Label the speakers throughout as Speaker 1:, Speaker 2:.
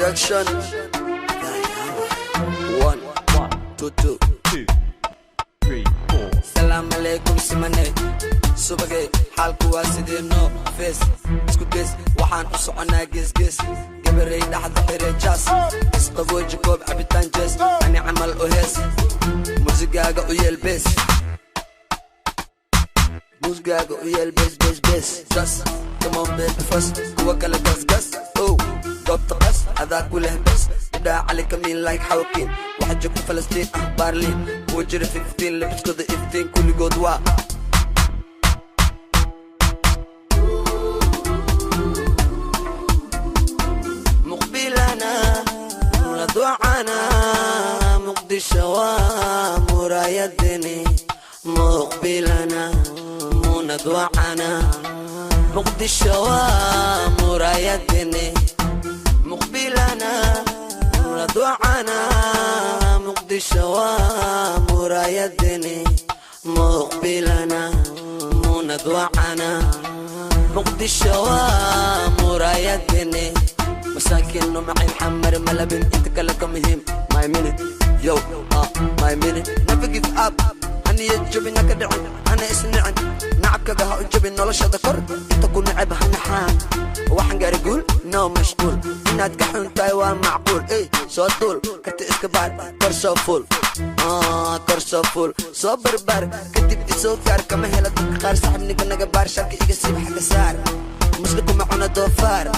Speaker 1: production. 1, 2, 2,
Speaker 2: 2, 3, 4.
Speaker 1: Salam alaikum simane. Subage halku wasidino face. Isku bes waxaan u soconaa gees gabaray dhaxda xireejas. Isqabooji koob cabitaan jees. Ani camal u hees. Muusigaaga u yeel bes. Muusigaaga u yeel bes. Just come on baby first. Kuwa kala gas. Oh, goobta qas adaa ku leh bes. Daa عليك مين لايك حوكين واحد جوك فلسطين برلين وجري 15 لبس كذا 15 كل جود وا مقبلنا ندوعنا مقدشوا مرايدني مقبلنا ندوعنا مقدشوا مرايدني مقبلنا ندوعنا مقدشوا مرايدني مقبلنا ندوعنا مقدشوا مرايدني مساكين معي محمر ملبن انت كلك مهم my minute yo my minute never give up أنا يجب إنك دعم أنا اسنعن نعبك جها أجب إنه لش ذكر أنت كون عبها نحان وحن قاري يقول نو مشغول إنها تكحون تايوان معقول إيه سو طول كنت إسكبار كرسو فول كرسو فول سو بربر كنت بدي سوكر كما هلا تقار صاحبني كنا جبار شركي يقسيب حق سار مسلكم معنا دوفار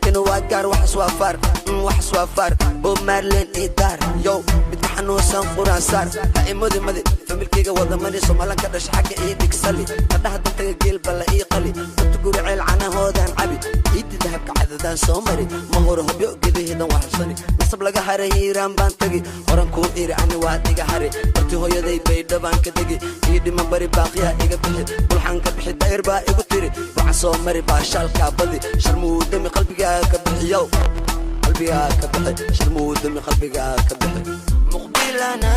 Speaker 1: كانوا واقار وحسوافار بوب مارلين إدار يو بتحن وسام قران صار هاي مدي فملكيga wada mari Soomaalian ka dhash xaga ee digsali qadaha dadka geel bala ii qali dadku guriceel canahoodan cabi ciid dahabka cadadan soo mari ma horo hubyo geedaheedan waxsani nasab laga haray hiiraan baan tagi horan ku iri ani waa diga haray barti hooyaday bay dhaban ka tagi ii dhiman bari baaqiya iga bixi bulxan ka bixi dayr baa igu tiri waxa soo mari baashalka badi sharmuuda mi qalbiga ka bixiyo qalbiga ka bixi sharmuuda mi qalbiga ka bixi muqbilana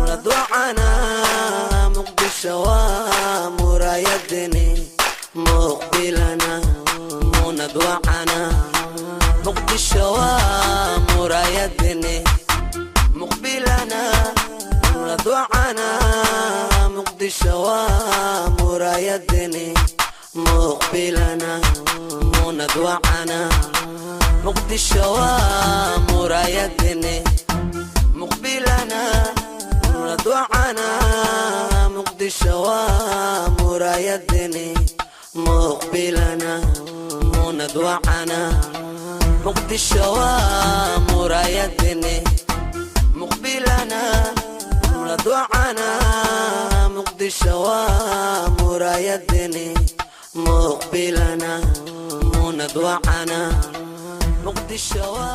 Speaker 1: ندوعنا مقدشوا مرايدني مقبلنا ندوعنا مقدشوا مرايدني مقبلنا ندوعنا مقدشوا مرايدني مقبلنا ندوعنا مقدشوا مرايدني مقبلنا ندوعنا مقدشوا مرايدني مقبلنا ندوعنا مقدشوا مرايدني مقبلنا ندوعنا مقدشوا مرايدني مقبلنا ندوعنا مقدشوا